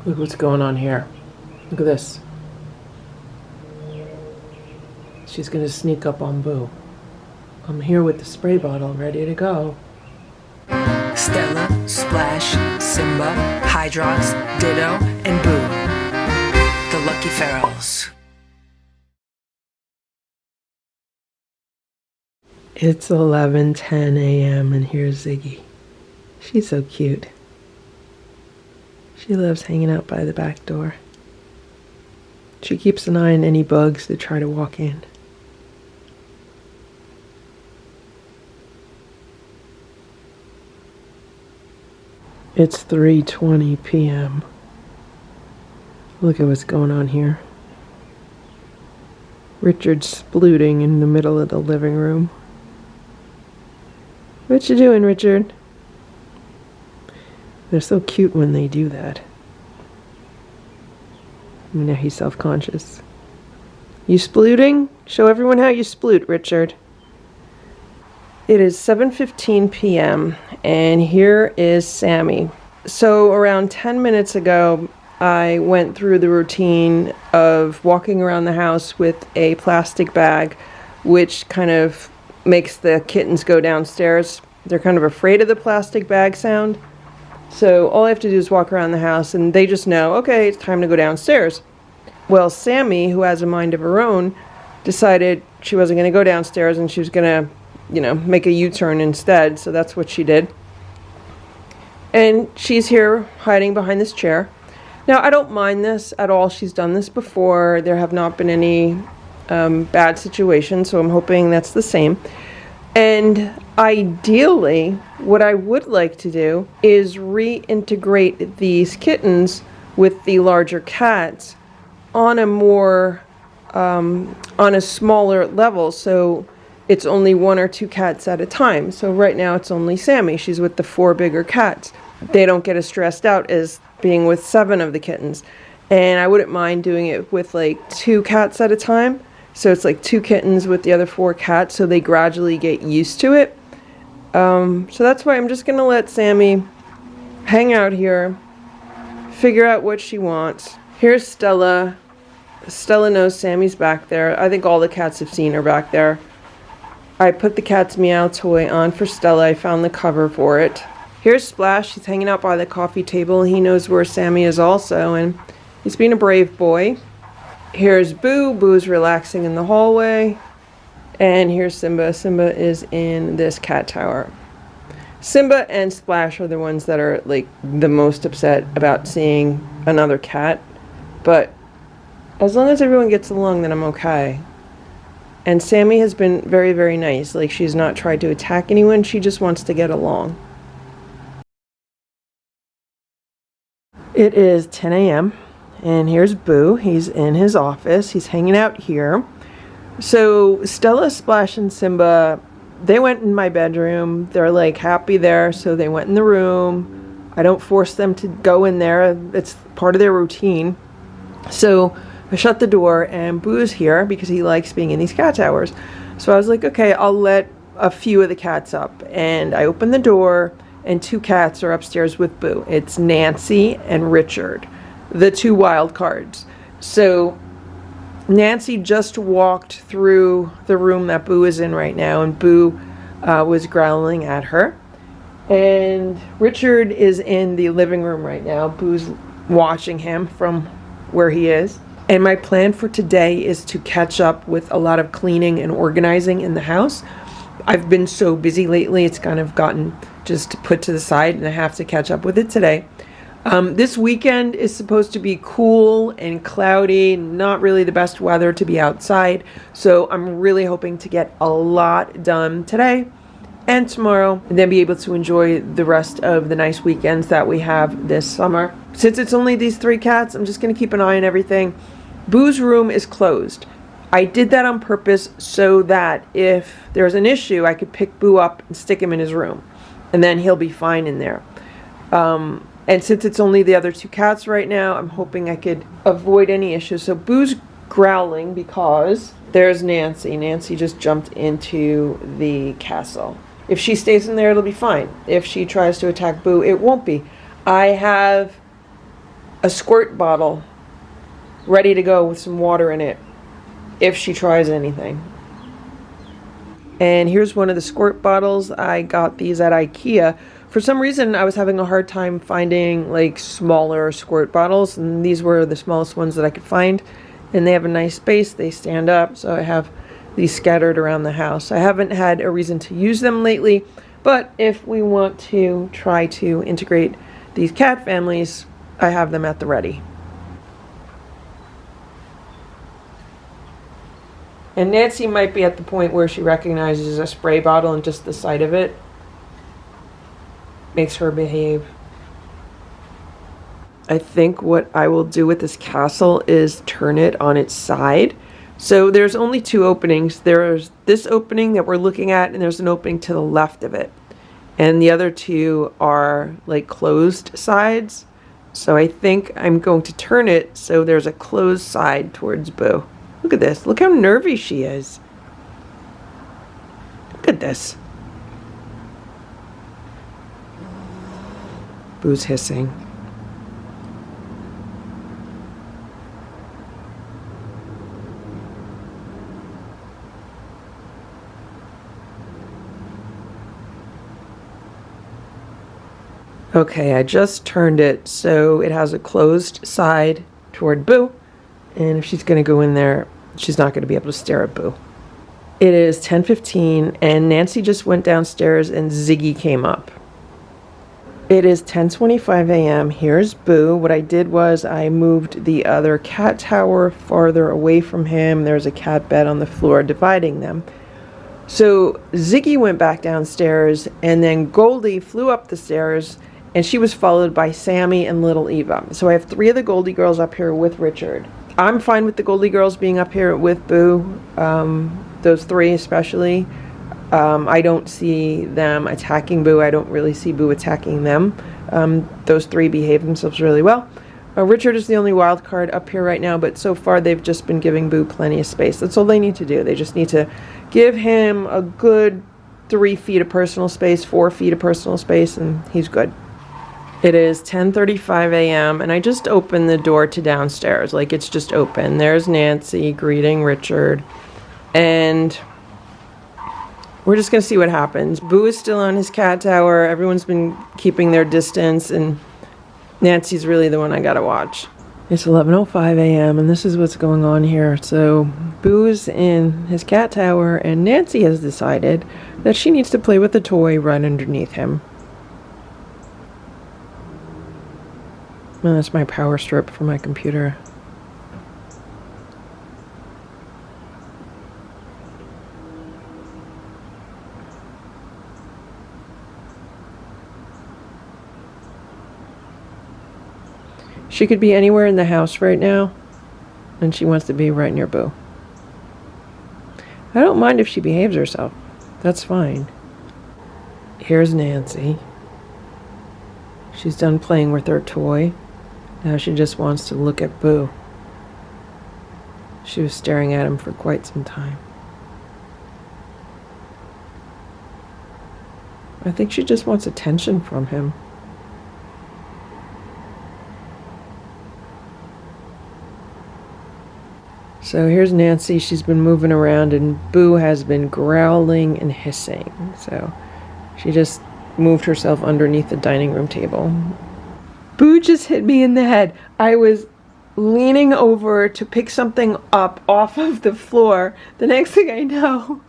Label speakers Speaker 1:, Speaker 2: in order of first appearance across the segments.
Speaker 1: Look what's going on here. Look at this. She's gonna sneak up on Boo. I'm here with the spray bottle ready to go.
Speaker 2: Stella, Splash, Simba, Hydrox, Ditto, and Boo. The Lucky Ferals.
Speaker 1: It's 11:10 a.m. and here's Ziggy. She's so cute. She loves hanging out by the back door. She keeps an eye on any bugs that try to walk in. It's 3:20 p.m. Look at what's going on here. Richard's splooting in the middle of the living room. What you doing, Richard? They're so cute when they do that. Now he's self-conscious. You splooting? Show everyone how you sploot, Richard. It is 7:15 p.m. and here is Sammy. So around 10 minutes ago, I went through the routine of walking around the house with a plastic bag, which kind of makes the kittens go downstairs. They're kind of afraid of the plastic bag sound. So all I have to do is walk around the house and they just know, okay, it's time to go downstairs. Well, Sammy, who has a mind of her own, decided she wasn't going to go downstairs and she was going to, make a U-turn instead. So that's what she did. And she's here hiding behind this chair. Now, I don't mind this at all. She's done this before. There have not been any bad situations, so I'm hoping that's the same. And ideally, what I would like to do is reintegrate these kittens with the larger cats on a more, on a smaller level. So it's only 1 or 2 cats at a time. So right now it's only Sammy. She's with the 4 bigger cats. They don't get as stressed out as being with 7 of the kittens. And I wouldn't mind doing it with like 2 cats at a time. So it's like 2 kittens with the other 4 cats, so they gradually get used to it. So that's why I'm just going to let Sammy hang out here, figure out what she wants. Here's Stella. Stella knows Sammy's back there. I think all the cats have seen her back there. I put the cat's meow toy on for Stella. I found the cover for it. Here's Splash. He's hanging out by the coffee table. He knows where Sammy is also, and he's being a brave boy. Here's Boo. Boo's relaxing in the hallway. And here's Simba. Simba is in this cat tower. Simba and Splash are the ones that are like the most upset about seeing another cat. But as long as everyone gets along, then I'm okay. And Sammy has been very, very nice. Like, she's not tried to attack anyone. She just wants to get along. It is 10 a.m. and here's Boo. He's in his office. He's hanging out here. So Stella, Splash, and Simba, they went in my bedroom. They're like happy there, so they went in the room. I don't force them to go in there. It's part of their routine. So I shut the door and Boo's here because he likes being in these cat towers. So I was like, okay, I'll let a few of the cats up. And I opened the door and 2 cats are upstairs with Boo. It's Nancy and Richard, the 2 wild cards. So Nancy just walked through the room that Boo is in right now, and Boo was growling at her. And Richard is in the living room right now. Boo's watching him from where he is. And my plan for today is to catch up with a lot of cleaning and organizing in the house. I've been so busy lately, it's kind of gotten just put to the side, and I have to catch up with it today. This weekend is supposed to be cool and cloudy, not really the best weather to be outside. So I'm really hoping to get a lot done today and tomorrow, and then be able to enjoy the rest of the nice weekends that we have this summer. Since it's only these 3 cats, I'm just going to keep an eye on everything. Boo's room is closed. I did that on purpose so that if there's an issue, I could pick Boo up and stick him in his room, and then he'll be fine in there. And since it's only the other 2 cats right now, I'm hoping I could avoid any issues. So Boo's growling because there's Nancy. Nancy just jumped into the castle. If she stays in there, it'll be fine. If she tries to attack Boo, it won't be. I have a squirt bottle ready to go with some water in it if she tries anything. And here's one of the squirt bottles. I got these at IKEA. For some reason, I was having a hard time finding like smaller squirt bottles, and these were the smallest ones that I could find. And they have a nice base. They stand up, so I have these scattered around the house. I haven't had a reason to use them lately, but if we want to try to integrate these cat families, I have them at the ready. And Nancy might be at the point where she recognizes a spray bottle, and just the sight of it makes her behave. I think what I will do with this castle is turn it on its side. So there's only two openings. There's this opening that we're looking at, and there's an opening to the left of it. And the other two are like closed sides. So I think I'm going to turn it so there's a closed side towards Boo. Look at this. Look how nervy she is. Look at this. Boo's hissing. Okay, I just turned it so it has a closed side toward Boo. And if she's going to go in there, she's not going to be able to stare at Boo. It is 10:15 and Nancy just went downstairs and Ziggy came up. It is 10:25 a.m. Here's Boo. What I did was I moved the other cat tower farther away from him. There's a cat bed on the floor dividing them. So Ziggy went back downstairs, and then Goldie flew up the stairs, and she was followed by Sammy and little Eva. So I have three of the Goldie girls up here with Richard. I'm fine with the Goldie girls being up here with Boo, those three especially. I don't see them attacking Boo. I don't really see Boo attacking them. Those three behave themselves really well. Richard is the only wild card up here right now, but so far they've just been giving Boo plenty of space. That's all they need to do. They just need to give him a good 3 feet of personal space, 4 feet of personal space, and he's good. It is 10:35 a.m. and I just opened the door to downstairs. Like, it's just open. There's Nancy greeting Richard. And we're just going to see what happens. Boo is still on his cat tower. Everyone's been keeping their distance, and Nancy's really the one I got to watch. It's 11:05 a.m. and this is what's going on here. So Boo's in his cat tower, and Nancy has decided that she needs to play with the toy right underneath him. And that's my power strip for my computer. She could be anywhere in the house right now, and she wants to be right near Boo. I don't mind if she behaves herself. That's fine. Here's Nancy. She's done playing with her toy. Now she just wants to look at Boo. She was staring at him for quite some time. I think she just wants attention from him. So here's Nancy. She's been moving around, and Boo has been growling and hissing. So she just moved herself underneath the dining room table. Boo just hit me in the head. I was leaning over to pick something up off of the floor. The next thing I know,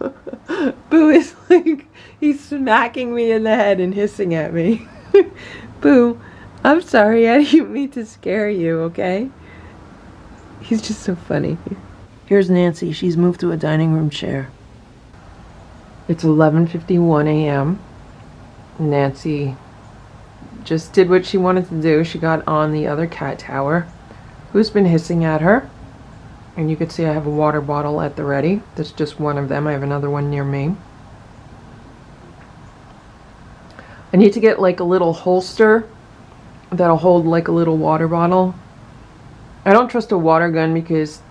Speaker 1: Boo is like, he's smacking me in the head and hissing at me. Boo, I'm sorry. I didn't mean to scare you, okay? He's just so funny. Here's Nancy. She's moved to a dining room chair. It's 11:51 a.m. Nancy just did what she wanted to do. She got on the other cat tower, who's been hissing at her. And you can see I have a water bottle at the ready. That's just one of them. I have another one near me. I need to get like a little holster that'll hold like a little water bottle. I don't trust a water gun because,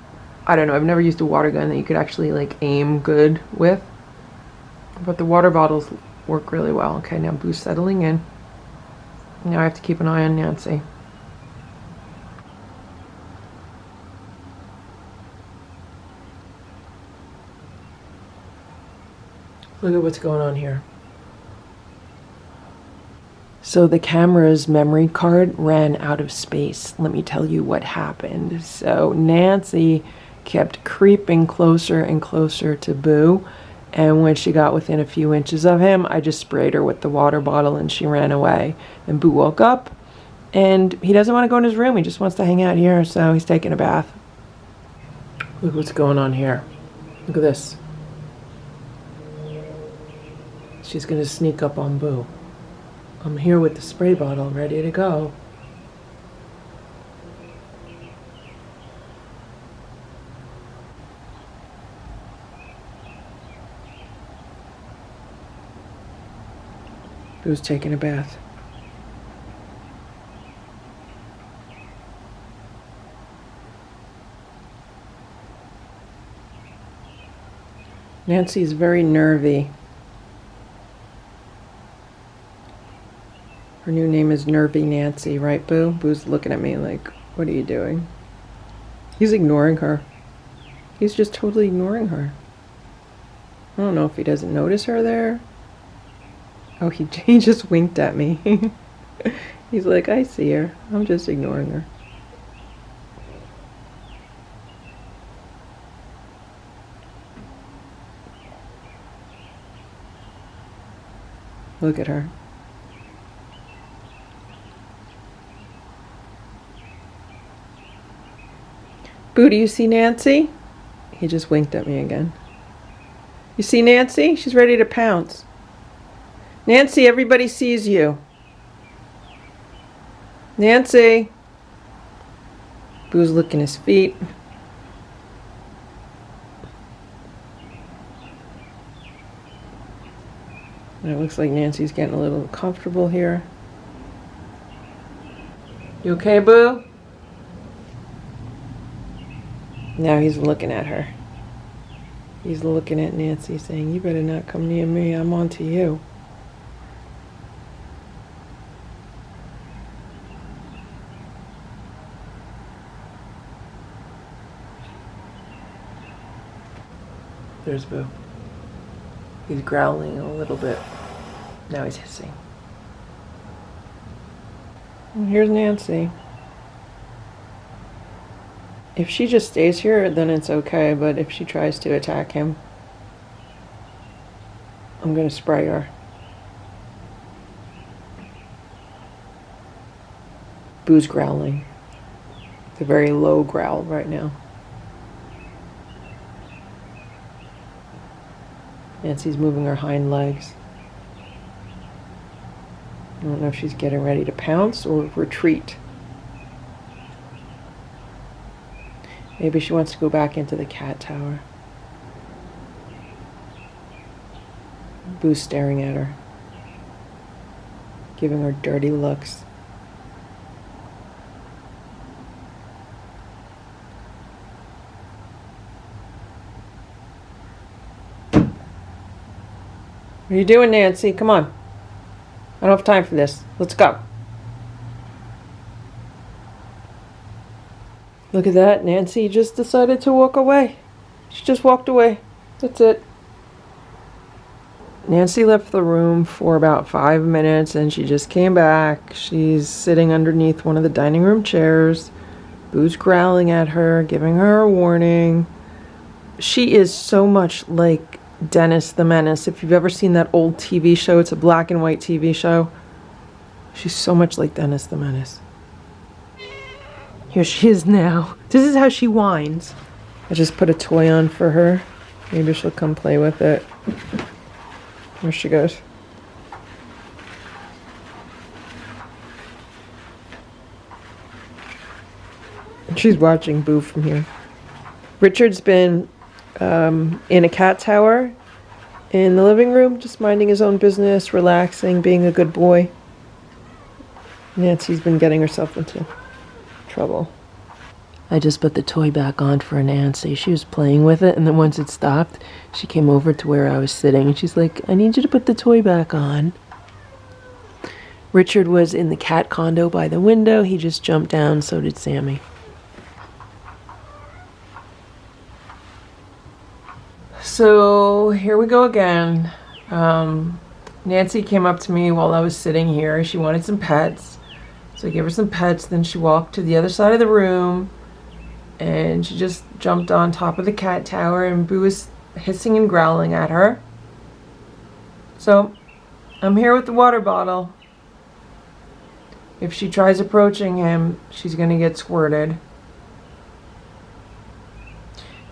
Speaker 1: I don't know, I've never used a water gun that you could actually like aim good with. But the water bottles work really well. Okay, now Boo's settling in. Now I have to keep an eye on Nancy. Look at what's going on here. So the camera's memory card ran out of space. Let me tell you what happened. So Nancy kept creeping closer and closer to Boo, and when she got within a few inches of him, I just sprayed her with the water bottle and she ran away. And Boo woke up, and he doesn't want to go in his room. He just wants to hang out here, so he's taking a bath. Look what's going on here. Look at this. She's gonna sneak up on Boo. I'm here with the spray bottle, ready to go. Boo's taking a bath. Nancy's very nervy. Her new name is Nervy Nancy, right, Boo? Boo's looking at me like, what are you doing? He's ignoring her. He's just totally ignoring her. I don't know if he doesn't notice her there. Oh, he just winked at me. He's like, I see her. I'm just ignoring her. Look at her. Boo, do you see Nancy? He just winked at me again. You see Nancy? She's ready to pounce. Nancy, everybody sees you. Nancy. Boo's licking his feet. And it looks like Nancy's getting a little comfortable here. You okay, Boo? Now he's looking at her. He's looking at Nancy saying, you better not come near me, I'm on to you. There's Boo. He's growling a little bit. Now he's hissing. And here's Nancy. If she just stays here, then it's okay, but if she tries to attack him, I'm gonna spray her. Boo's growling. It's a very low growl right now. Nancy's moving her hind legs. I don't know if she's getting ready to pounce or retreat. Maybe she wants to go back into the cat tower. Boo's staring at her, giving her dirty looks. What are you doing, Nancy? Come on. I don't have time for this. Let's go. Look at that. Nancy just decided to walk away. She just walked away. That's it. Nancy left the room for about 5 minutes and she just came back. She's sitting underneath one of the dining room chairs. Boo's growling at her, giving her a warning. She is so much like Dennis the Menace. If you've ever seen that old TV show, it's a black and white TV show. She's so much like Dennis the Menace. Here she is now. This is how she whines. I just put a toy on for her. Maybe she'll come play with it. There she goes. She's watching Boo from here. Richard's been in a cat tower in the living room, just minding his own business, relaxing, being a good boy. Nancy's been getting herself into trouble. I just put the toy back on for Nancy. She was playing with it, and then once it stopped, she came over to where I was sitting, and she's like, I need you to put the toy back on. Richard was in the cat condo by the window. He just jumped down, so did Sammy. So here we go again. Nancy came up to me while I was sitting here. She wanted some pets. So I gave her some pets. Then she walked to the other side of the room and she just jumped on top of the cat tower, and Boo was hissing and growling at her. So I'm here with the water bottle. If she tries approaching him, she's gonna get squirted.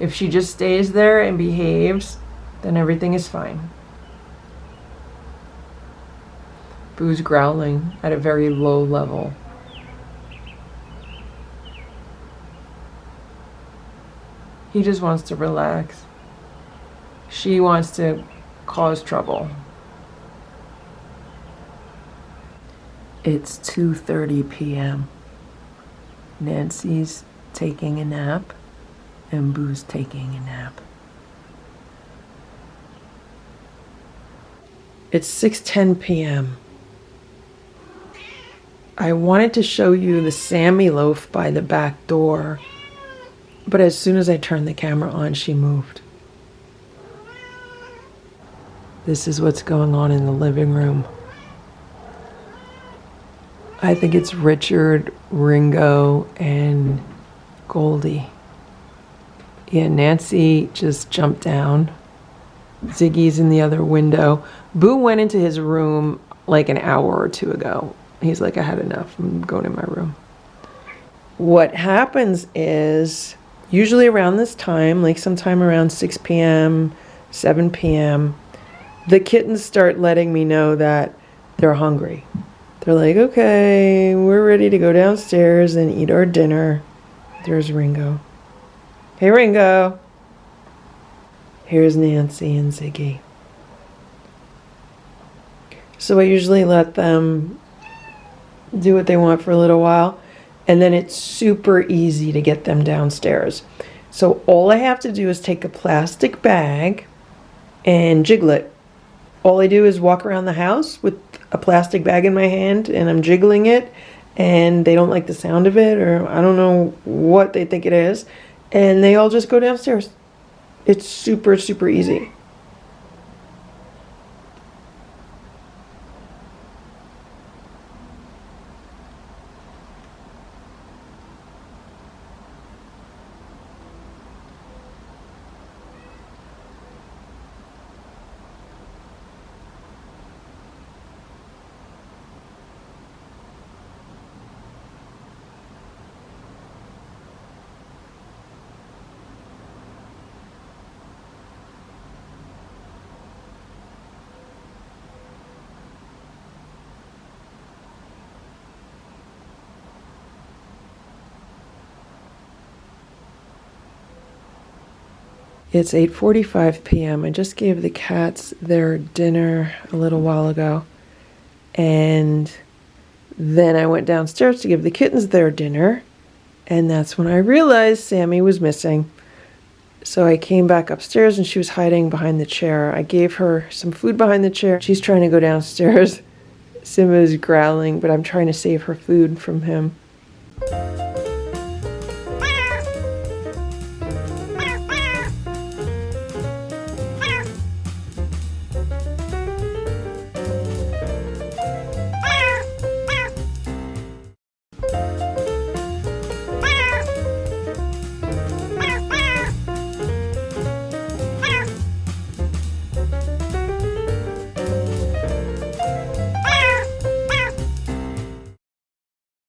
Speaker 1: If she just stays there and behaves, then everything is fine. Boo's growling at a very low level. He just wants to relax. She wants to cause trouble. It's 2:30 p.m. Nancy's taking a nap and Boo's taking a nap. It's 6:10 p.m. I wanted to show you the Sammy loaf by the back door, but as soon as I turned the camera on, she moved. This is what's going on in the living room. I think it's Richard, Ringo, and Goldie. Yeah, Nancy just jumped down. Ziggy's in the other window. Boo went into his room like an hour or two ago. He's like, I had enough. I'm going in my room. What happens is, usually around this time, like sometime around 6 p.m., 7 p.m., the kittens start letting me know that they're hungry. They're like, okay, we're ready to go downstairs and eat our dinner. There's Ringo. Hey, Ringo. Here's Nancy and Ziggy. So I usually let them do what they want for a little while, and then it's super easy to get them downstairs. So all I have to do is take a plastic bag and jiggle it. All I do is walk around the house with a plastic bag in my hand and I'm jiggling it, and they don't like the sound of it, or I don't know what they think it is, and they all just go downstairs. It's super, super easy. It's 8:45 p.m. I just gave the cats their dinner a little while ago. And then I went downstairs to give the kittens their dinner. And that's when I realized Sammy was missing. So I came back upstairs and she was hiding behind the chair. I gave her some food behind the chair. She's trying to go downstairs. Simba is growling, but I'm trying to save her food from him.